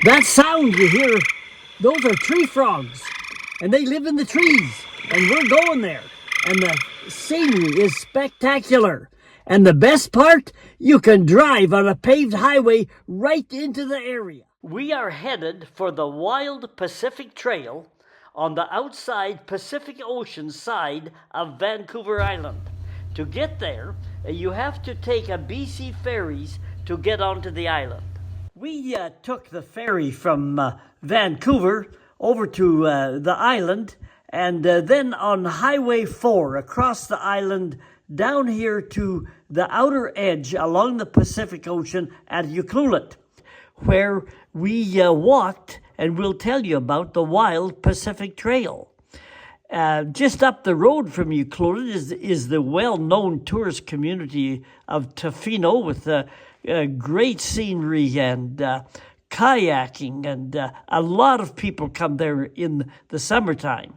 That sound you hear, those are tree frogs, and they live in the trees, and we're going there. And the scenery is spectacular. And the best part, you can drive on a paved highway right into the area. We are headed for the Wild Pacific Trail on the outside Pacific Ocean side of Vancouver Island. To get there, you have to take a BC ferries to get onto the island. We took the ferry from Vancouver over to the island, and then on Highway 4 across the island down here to the outer edge along the Pacific Ocean at Uclulet, where we walked, and we'll tell you about the Wild Pacific Trail. Just up the road from Uclulet is the well-known tourist community of Tofino with great scenery and kayaking, and a lot of people come there in the summertime.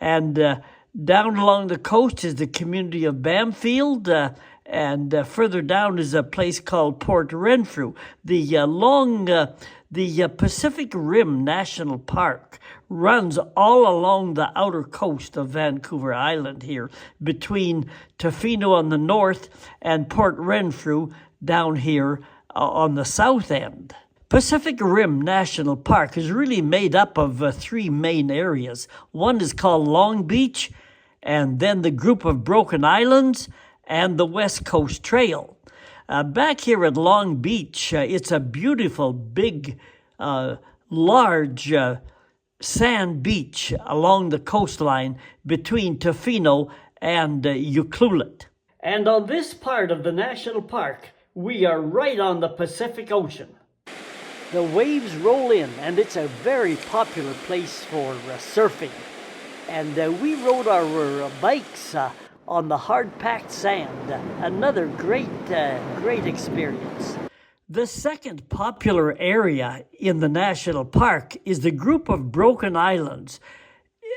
And down along the coast is the community of Bamfield, and further down is a place called Port Renfrew. The Pacific Rim National Park runs all along the outer coast of Vancouver Island here, between Tofino on the north and Port Renfrew down here on the south end. Pacific Rim National Park is really made up of three main areas. One is called Long Beach, and then the group of Broken Islands, and the West Coast Trail. Back here at Long Beach, it's a beautiful, big, large sand beach along the coastline between Tofino and Uclulet. And on this part of the national park, we are right on the Pacific Ocean. The waves roll in, and it's a very popular place for surfing. And we rode our bikes on the hard-packed sand. Another great experience. The second popular area in the national park is the group of Broken Islands.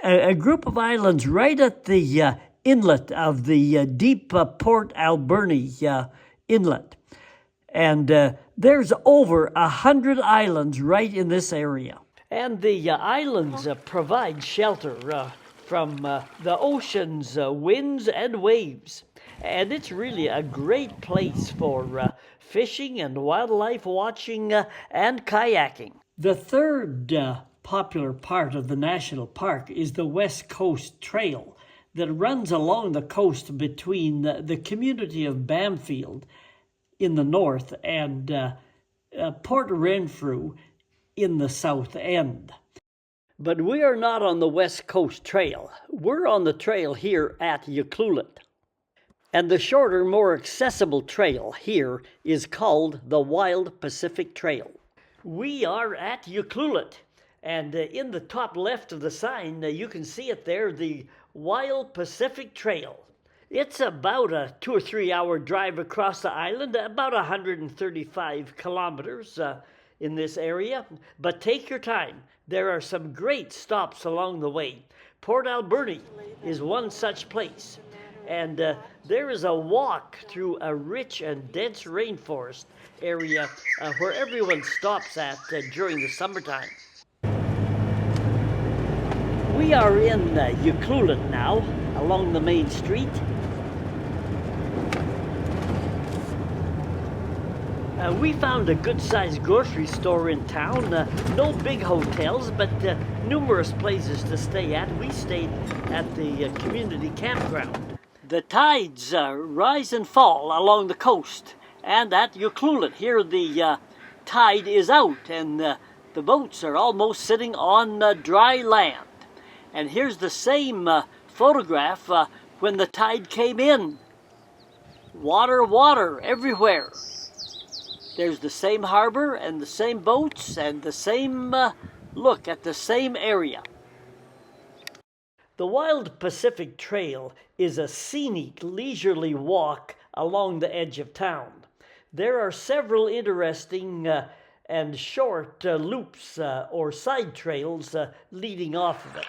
A group of islands right at the inlet of the deep Port Alberni inlet. And there's over 100 islands right in this area. And the islands provide shelter from the ocean's winds and waves. And it's really a great place for fishing and wildlife watching and kayaking. The third popular part of the national park is the West Coast Trail that runs along the coast between the community of Bamfield in the north and Port Renfrew in the south end. But we are not on the West Coast Trail. We're on the trail here at Uclulet. And the shorter, more accessible trail here is called the Wild Pacific Trail. We are at Uclulet, and in the top left of the sign, you can see it there, the Wild Pacific Trail. It's about a 2 or 3 hour drive across the island, about 135 kilometers in this area. But take your time. There are some great stops along the way. Port Alberni is one such place. And there is a walk through a rich and dense rainforest area where everyone stops at during the summertime. We are in Uclulet now, along the main street. We found a good-sized grocery store in town. No big hotels, but numerous places to stay at. We stayed at the community campground. The tides rise and fall along the coast, and at Uclulet here the tide is out, and the boats are almost sitting on dry land. And here's the same photograph when the tide came in. Water everywhere. There's the same harbor and the same boats and the same look at the same area. The Wild Pacific Trail is a scenic, leisurely walk along the edge of town. There are several interesting and short loops or side trails leading off of it.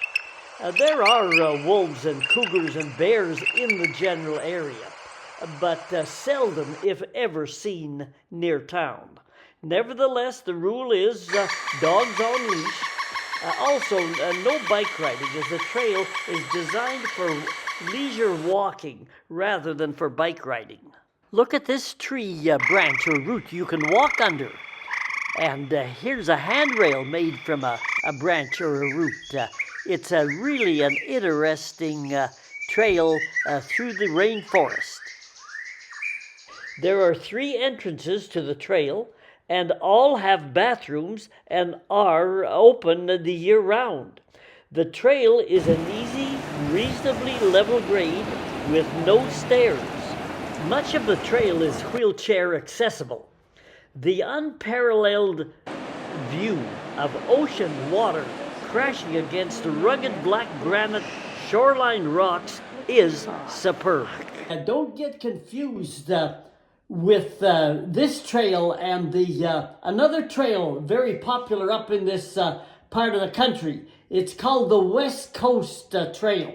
There are wolves and cougars and bears in the general area, but seldom, if ever, seen near town. Nevertheless, the rule is dogs on leash. Also, no bike riding, as the trail is designed for leisure walking rather than for bike riding. Look at this tree branch or root you can walk under. And here's a handrail made from a branch or a root. It's really an interesting trail through the rainforest. There are 3 entrances to the trail, and all have bathrooms and are open the year round. The trail is an easy, reasonably level grade with no stairs. Much of the trail is wheelchair accessible. The unparalleled view of ocean water crashing against rugged black granite shoreline rocks is superb. Don't get confused with this trail and the another trail very popular up in this part of the country. It's called the West Coast Trail.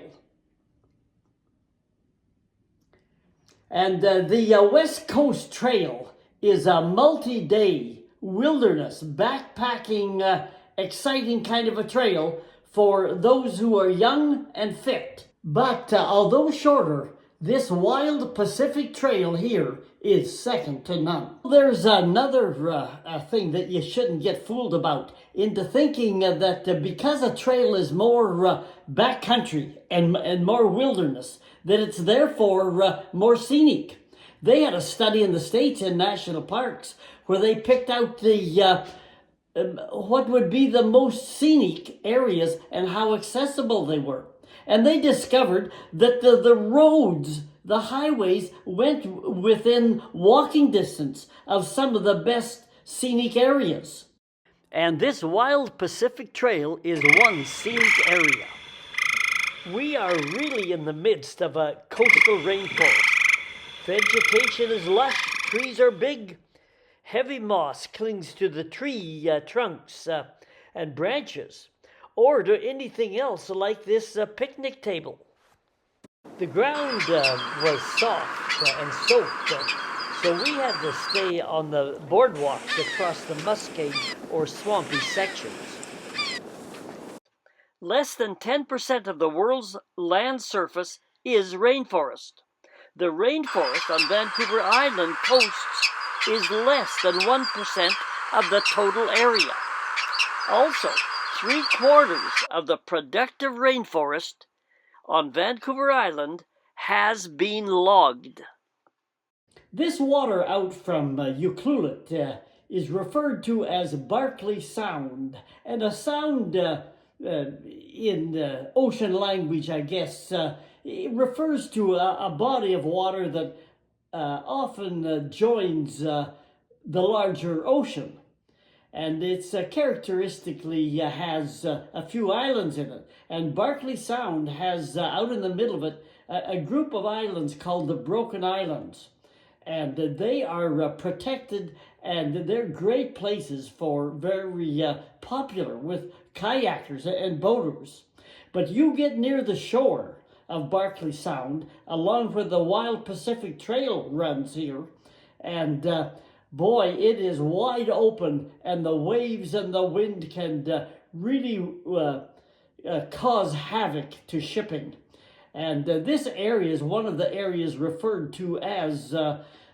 And the West Coast Trail is a multi-day wilderness backpacking exciting kind of a trail for those who are young and fit. But although shorter, this wild Pacific Trail here is second to none. There's another thing that you shouldn't get fooled about into thinking that because a trail is more backcountry and more wilderness, that it's therefore more scenic. They had a study in the States in national parks where they picked out the what would be the most scenic areas and how accessible they were. And they discovered that the roads, the highways, went within walking distance of some of the best scenic areas. And this wild Pacific Trail is one scenic area. We are really in the midst of a coastal rainforest. Vegetation is lush, trees are big. Heavy moss clings to the tree trunks and branches, or to anything else like this picnic table. The ground was soft and soaked, so we had to stay on the boardwalks across the muskeg or swampy sections. Less than 10% of the world's land surface is rainforest. The rainforest on Vancouver Island coasts is less than 1% of the total area. Also, 3/4 of the productive rainforest on Vancouver Island has been logged. This water out from Uclulet is referred to as Barkley Sound, and a sound in ocean language, I guess, it refers to a body of water that often joins the larger ocean. And it's characteristically has a few islands in it. And Barkley Sound has out in the middle of it a group of islands called the Broken Islands. And they are protected, and they're great places for very popular with kayakers and boaters. But you get near the shore of Barkley Sound, along where the Wild Pacific Trail runs here, and boy, it is wide open, and the waves and the wind can really cause havoc to shipping. And this area is one of the areas referred to as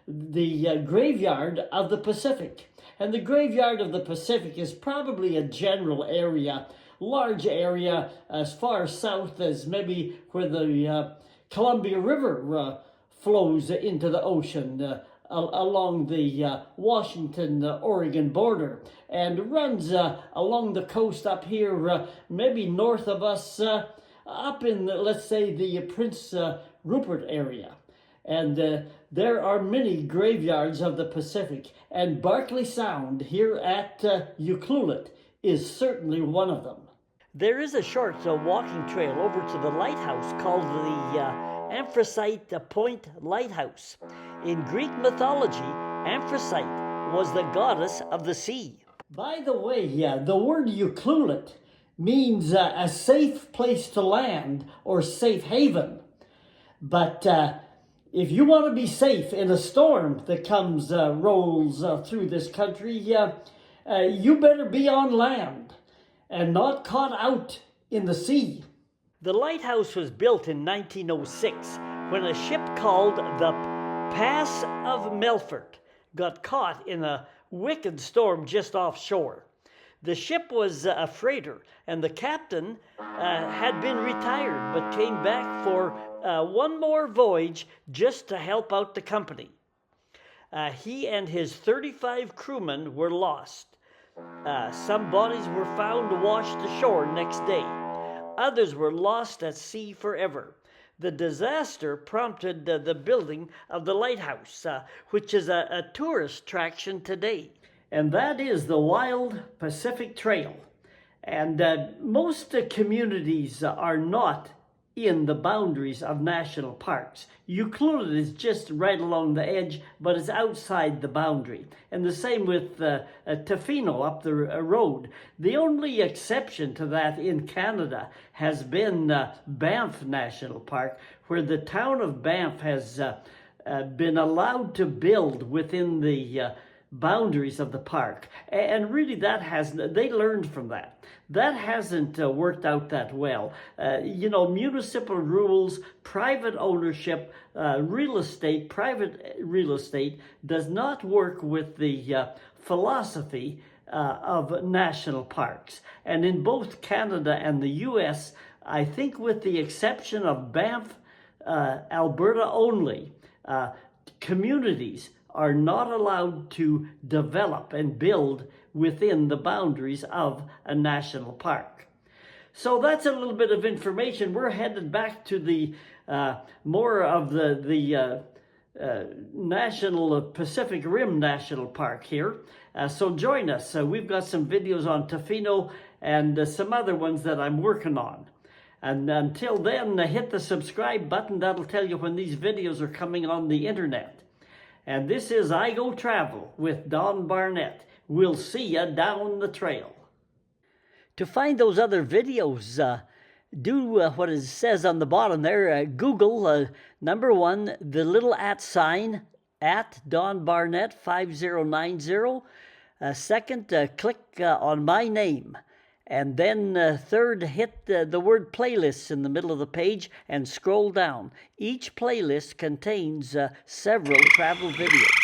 the graveyard of the Pacific. And the graveyard of the Pacific is probably a general area, large area as far south as maybe where the Columbia River flows into the ocean, along the Washington-Oregon border, and runs along the coast up here, maybe north of us, up in, let's say, the Prince Rupert area. And there are many graveyards of the Pacific, and Barkley Sound here at Uclulet is certainly one of them. There is a short walking trail over to the lighthouse called the Anthracite Point Lighthouse. In Greek mythology, Anthracite was the goddess of the sea. By the way, the word Uclulet means a safe place to land or safe haven. But If you want to be safe in a storm that rolls through this country, you better be on land and not caught out in the sea. The lighthouse was built in 1906 when a ship called the Pass of Melfort got caught in a wicked storm just offshore. The ship was a freighter, and the captain had been retired but came back for one more voyage just to help out the company. He and his 35 crewmen were lost. Some bodies were found washed ashore next day. Others were lost at sea forever. The disaster prompted the building of the lighthouse, which is a tourist attraction today. And that is the Wild Pacific Trail. And most communities are not in the boundaries of national parks. Uclulet is just right along the edge, but it's outside the boundary. And the same with Tofino up the road. The only exception to that in Canada has been Banff National Park, where the town of Banff has been allowed to build within the boundaries of the park. And really they learned from that. That hasn't worked out that well. Municipal rules, private ownership, private real estate does not work with the philosophy of national parks. And in both Canada and the US, I think with the exception of Banff, Alberta only, communities are not allowed to develop and build within the boundaries of a national park. So that's a little bit of information. We're headed back to the more of the National Pacific Rim National Park here. So join us. We've got some videos on Tofino and some other ones that I'm working on. And until then, hit the subscribe button. That'll tell you when these videos are coming on the internet. And this is I Go Travel with Don Barnett. We'll see you down the trail. To find those other videos, do what it says on the bottom there. Google, number one, the little @ sign, @Don Barnett 5090. Second, click on my name. And then third, hit the word playlists in the middle of the page and scroll down. Each playlist contains several travel videos.